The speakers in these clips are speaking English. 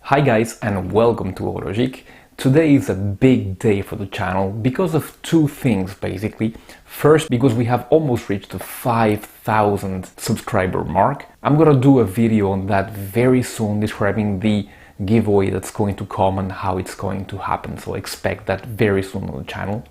Hi guys and welcome to Horologique. Today is a big day for the channel because of two things basically. First, because we have almost reached the 5,000 subscriber mark. I'm gonna do a video on that very soon describing the giveaway that's going to come and how it's going to happen. So expect that very soon on the channel.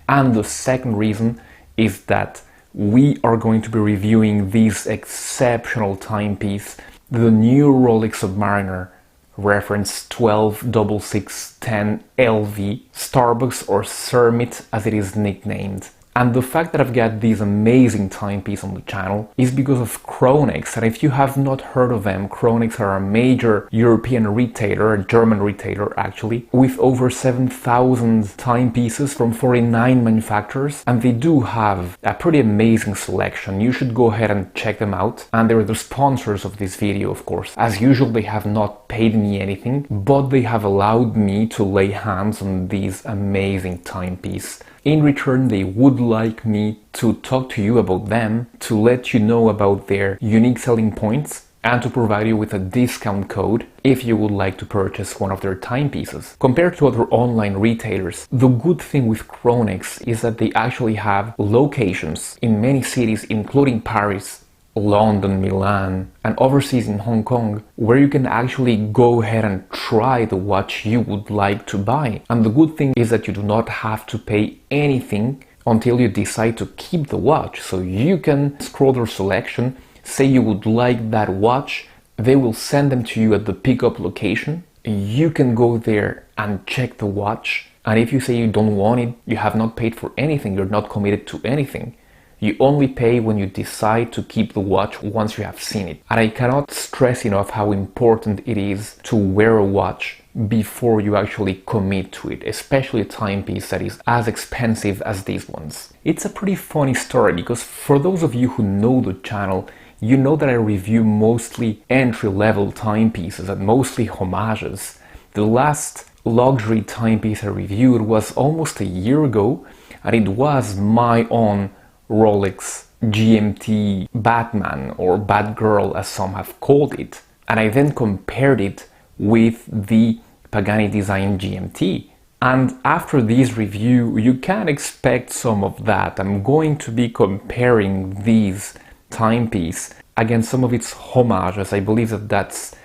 And the second reason is that we are going to be reviewing this exceptional timepiece, the new Rolex Submariner reference 126610 LV, Starbucks or Cermit as it is nicknamed. And the fact that I've got this amazing timepiece on the channel is because of Chronext. And if you have not heard of them, Chronext are a major European retailer, a German retailer actually, with over 7,000 timepieces from 49 manufacturers. And they do have a pretty amazing selection. You should go ahead and check them out. And they're the sponsors of this video, of course. As usual, they have not paid me anything, but they have allowed me to lay hands on this amazing timepiece. In return, they would like me to talk to you about them, to let you know about their unique selling points, and to provide you with a discount code if you would like to purchase one of their timepieces. Compared to other online retailers, the good thing with Cronix is that they actually have locations in many cities, including Paris, London, Milan, and overseas in Hong Kong, where you can actually go ahead and try the watch you would like to buy. And the good thing is that you do not have to pay anything until you decide to keep the watch. So you can scroll their selection, say you would like that watch, they will send them to you at the pickup location. You can go there and check the watch. And if you say you don't want it, you have not paid for anything, you're not committed to anything. You only pay when you decide to keep the watch once you have seen it. And I cannot stress enough how important it is to wear a watch before you actually commit to it, especially a timepiece that is as expensive as these ones. It's a pretty funny story because for those of you who know the channel, you know that I review mostly entry-level timepieces and mostly homages. The last luxury timepiece I reviewed was almost a year ago, and it was my own Rolex GMT Batman, or Batgirl as some have called it, and I then compared it with the Pagani Design GMT. And after this review, you can expect some of that. I'm going to be comparing these timepiece against some of its homages. I believe that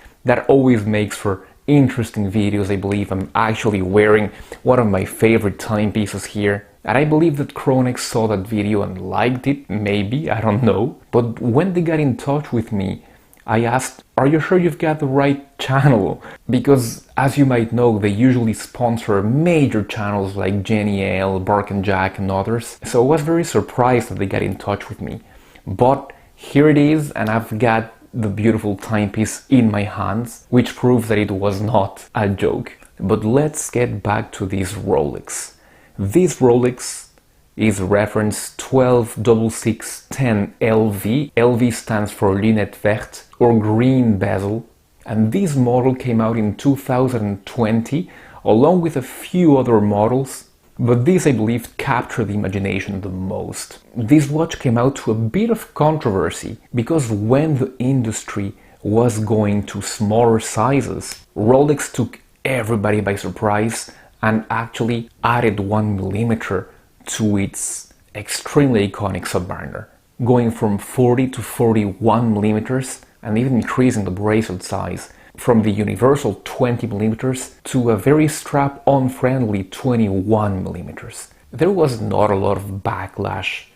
always makes for interesting videos. I believe I'm actually wearing one of my favorite timepieces here. And I believe that Cronix saw that video and liked it, maybe, I don't know. But when they got in touch with me, I asked, are you sure you've got the right channel? Because as you might know, they usually sponsor major channels like Jenny Ale, Bark and Jack and others. So I was very surprised that they got in touch with me. But here it is, and I've got the beautiful timepiece in my hands, which proves that it was not a joke. But let's get back to this Rolex. This Rolex is reference 126610 LV. LV stands for Lunette Verte, or green bezel. And this model came out in 2020, along with a few other models. But this, I believe, captured the imagination the most. This watch came out to a bit of controversy, because when the industry was going to smaller sizes, Rolex took everybody by surprise and actually added 1mm to its extremely iconic Submariner, going from 40 to 41mm and even increasing the bracelet size from the universal 20mm to a very strap-on friendly 21mm. There was not a lot of backlash.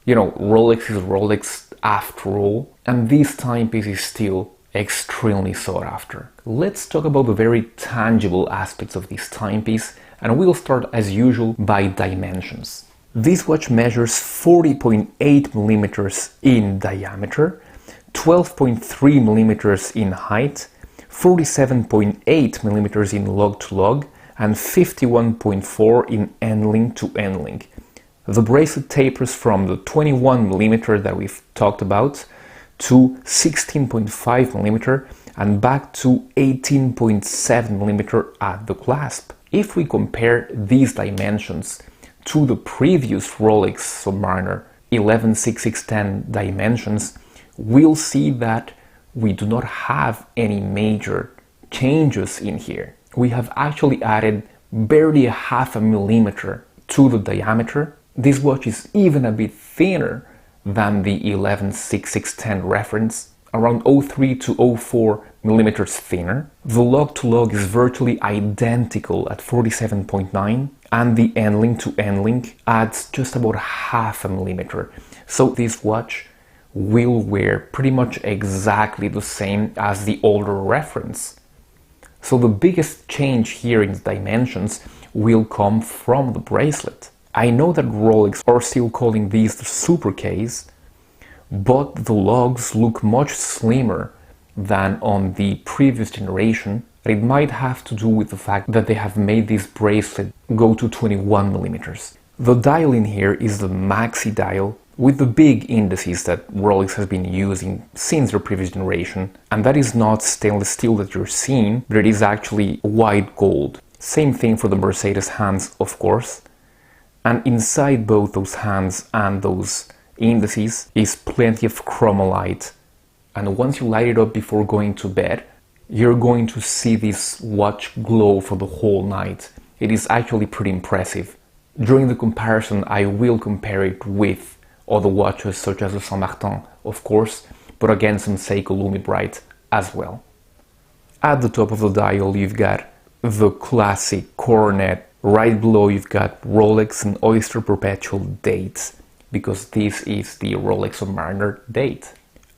You know, Rolex is Rolex after all, and this timepiece is still extremely sought after. Let's talk about the very tangible aspects of this timepiece, and we'll start as usual by dimensions. This watch measures 40.8mm in diameter, 12.3mm in height, 47.8mm in lug-to-lug, and 51.4 in end-link to end-link. The bracelet tapers from the 21mm that we've talked about to 16.5mm and back to 18.7mm at the clasp. If we compare these dimensions to the previous Rolex Submariner 116610 dimensions, we'll see that we do not have any major changes in here. We have actually added barely a half a millimeter to the diameter. This watch is even a bit thinner than the 116610 reference, around 0.3 to 0.4 millimeters thinner. The log-to-log is virtually identical at 47.9, and the end-link to end-link adds just about half a millimeter. So this watch will wear pretty much exactly the same as the older reference. So the biggest change here in the dimensions will come from the bracelet. I know that Rolex are still calling these the super case, but the logs look much slimmer than on the previous generation. It might have to do with the fact that they have made this bracelet go to 21 millimeters. The dial in here is the maxi dial with the big indices that Rolex has been using since their previous generation, and that is not stainless steel that you're seeing, but it is actually white gold. Same thing for the Mercedes hands, of course, and inside both those hands and those indices is plenty of chromolite, and once you light it up before going to bed, you're going to see this watch glow for the whole night. It is actually pretty impressive. During the comparison, I will compare it with other watches such as the Saint Martin, of course, but again some Seiko Lumibright as well. At the top of the dial you've got the classic coronet. Right below you've got Rolex and Oyster Perpetual dates, because this is the Rolex Submariner date.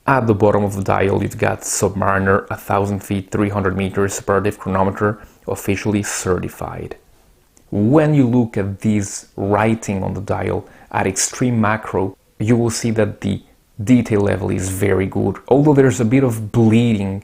At the bottom of the dial you've got Submariner 1000 feet 300 meters separative chronometer, officially certified. When you look at this writing on the dial at extreme macro, you will see that the detail level is very good, although there's a bit of bleeding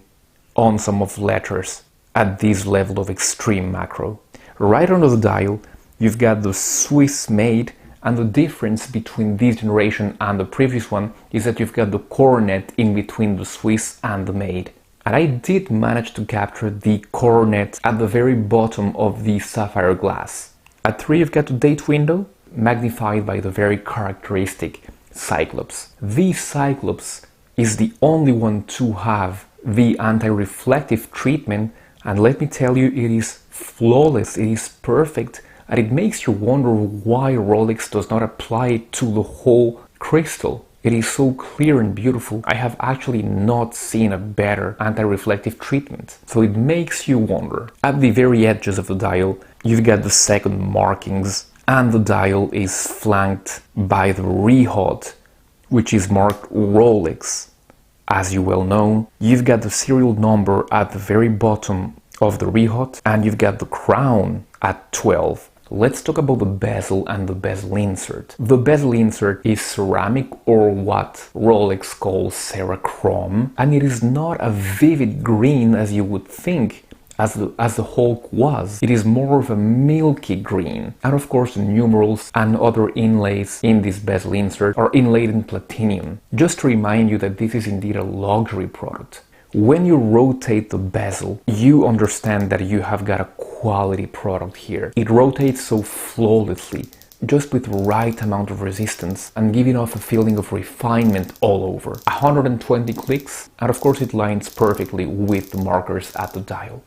on some of the letters at this level of extreme macro. Right under the dial you've got the Swiss made, and the difference between this generation and the previous one is that you've got the coronet in between the Swiss and the made. And I did manage to capture the coronet at the very bottom of the sapphire glass. At 3 you've got the date window, magnified by the very characteristic Cyclops. This Cyclops is the only one to have the anti-reflective treatment, and let me tell you, it is flawless, it is perfect, and it makes you wonder why Rolex does not apply it to the whole crystal. It is so clear and beautiful. I have actually not seen a better anti-reflective treatment. So it makes you wonder. At the very edges of the dial, you've got the second markings, and the dial is flanked by the rehaut, which is marked Rolex. As you well know, you've got the serial number at the very bottom of the rehaut, and you've got the crown at 12. Let's talk about the bezel and the bezel insert. The bezel insert is ceramic, or what Rolex calls cerachrome, and it is not a vivid green as you would think, as the Hulk was. It is more of a milky green. And of course the numerals and other inlays in this bezel insert are inlaid in platinum. Just to remind you that this is indeed a luxury product. When you rotate the bezel, you understand that you have got a quality product here. It rotates so flawlessly, just with the right amount of resistance and giving off a feeling of refinement all over. 120 clicks, and of course it lines perfectly with the markers at the dial.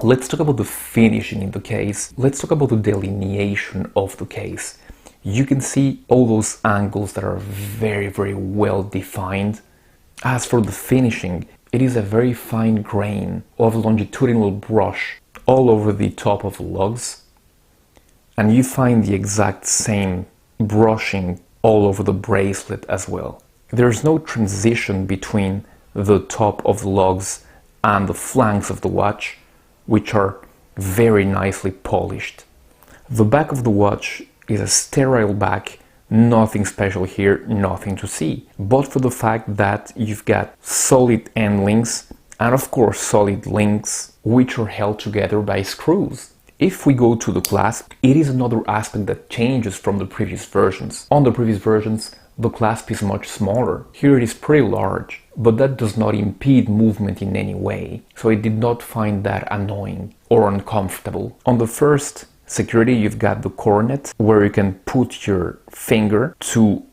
Let's talk about the finishing in the case. Let's talk about the delineation of the case. You can see all those angles that are very, very well defined. As for the finishing, it is a very fine grain of longitudinal brush all over the top of the lugs, and you find the exact same brushing all over the bracelet as well. There's no transition between the top of the lugs and the flanks of the watch, which are very nicely polished. The back of the watch is a sterile back, nothing special here, nothing to see, but for the fact that you've got solid end links and of course solid links which are held together by screws. If we go to the clasp, it is another aspect that changes from the previous versions. On the previous versions, the clasp is much smaller. Here it is pretty large, but that does not impede movement in any way, so I did not find that annoying or uncomfortable. On the first security, you've got the cornet, where you can put your finger to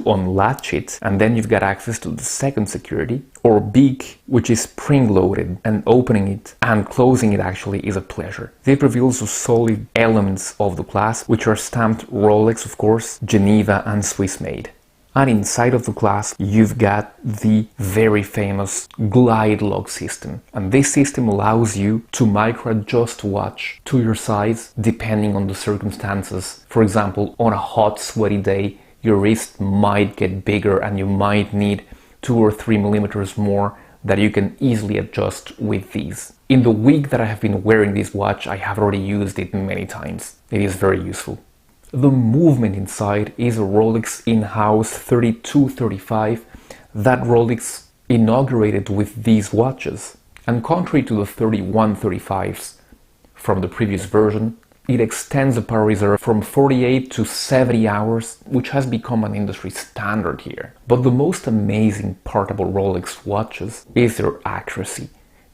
unlatch it, and then you've got access to the second security, or beak, which is spring-loaded, and opening it and closing it actually is a pleasure. It reveals the solid elements of the clasp, which are stamped Rolex, of course, Geneva and Swiss made. And inside of the clasp, you've got the very famous glide lock system. And this system allows you to micro-adjust the watch to your size depending on the circumstances. For example, on a hot, sweaty day, your wrist might get bigger and you might need 2 or 3 millimeters more that you can easily adjust with these. In the week that I have been wearing this watch, I have already used it many times. It is very useful. The movement inside is a Rolex in-house 3235 that Rolex inaugurated with these watches. And contrary to the 3135s from the previous version, it extends the power reserve from 48 to 70 hours, which has become an industry standard here. But the most amazing part about Rolex watches is their accuracy.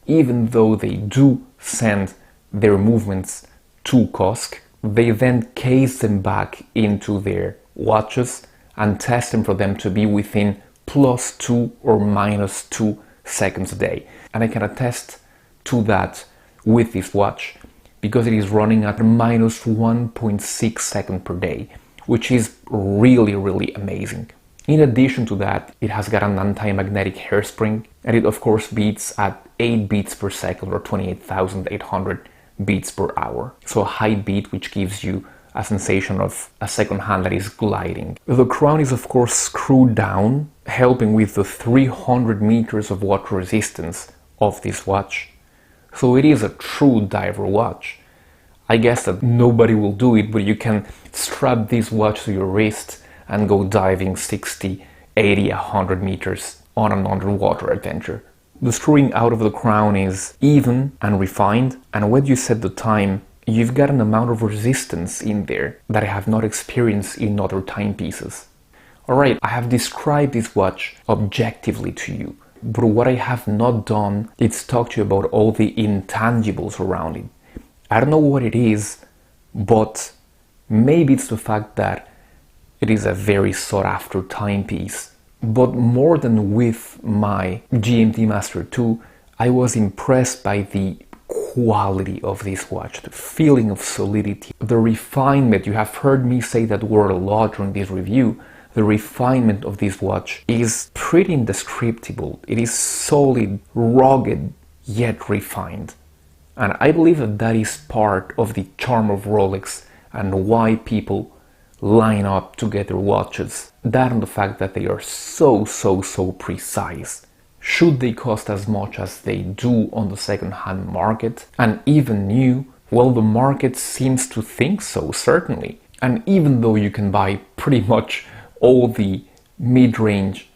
Even though they do send their movements to COSC, they then case them back into their watches and test them for them to be within +2 or -2 seconds a day. And I can attest to that with this watch because it is running at -1.6 seconds per day, which is really amazing. In addition to that, it has got an anti-magnetic hairspring, and it of course beats at 8 beats per second or 28,800 beats per hour. So a high beat which gives you a sensation of a second hand that is gliding. The crown is of course screwed down, helping with the 300 meters of water resistance of this watch. So it is a true diver watch. I guess that nobody will do it, but you can strap this watch to your wrist and go diving 60, 80, 100 meters on an underwater adventure. The screwing out of the crown is even and refined, and when you set the time, you've got an amount of resistance in there that I have not experienced in other timepieces. Alright, I have described this watch objectively to you, but what I have not done is talk to you about all the intangibles around it. I don't know what it is, but maybe it's the fact that it is a very sought after timepiece. But more than with my GMT Master 2, I was impressed by the quality of this watch, the feeling of solidity, the refinement. You have heard me say that word a lot during this review. The refinement of this watch is pretty indescribable. It is solid, rugged, yet refined. And I believe that that is part of the charm of Rolex and why people line up to get their watches. That and the fact that they are so precise. Should they cost as much as they do on the second-hand market, and even new, well, the market seems to think so, certainly. And even though you can buy pretty much all the mid-range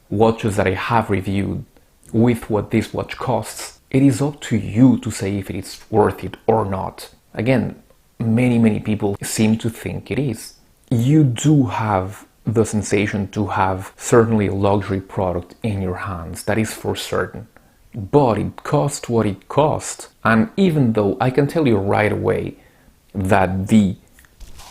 watches that I have reviewed with what this watch costs, it is up to you to say if it is worth it or not. Again, many people seem to think it is. You do have the sensation to have certainly a luxury product in your hands, that is for certain. But it costs what it costs. And even though I can tell you right away that the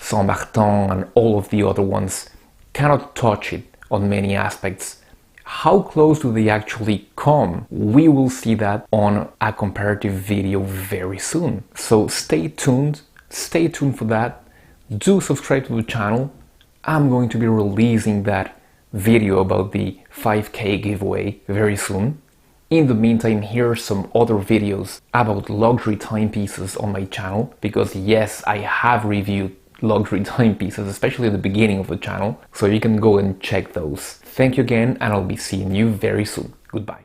Saint Martin and all of the other ones cannot touch it on many aspects, how close do they actually come? We will see that on a comparative video very soon. So stay tuned for that. Do subscribe to the channel. I'm going to be releasing that video about the 5K giveaway very soon. In the meantime, here are some other videos about luxury timepieces on my channel, because yes, I have reviewed luxury timepieces, especially at the beginning of the channel, so you can go and check those. Thank you again, and I'll be seeing you very soon. Goodbye.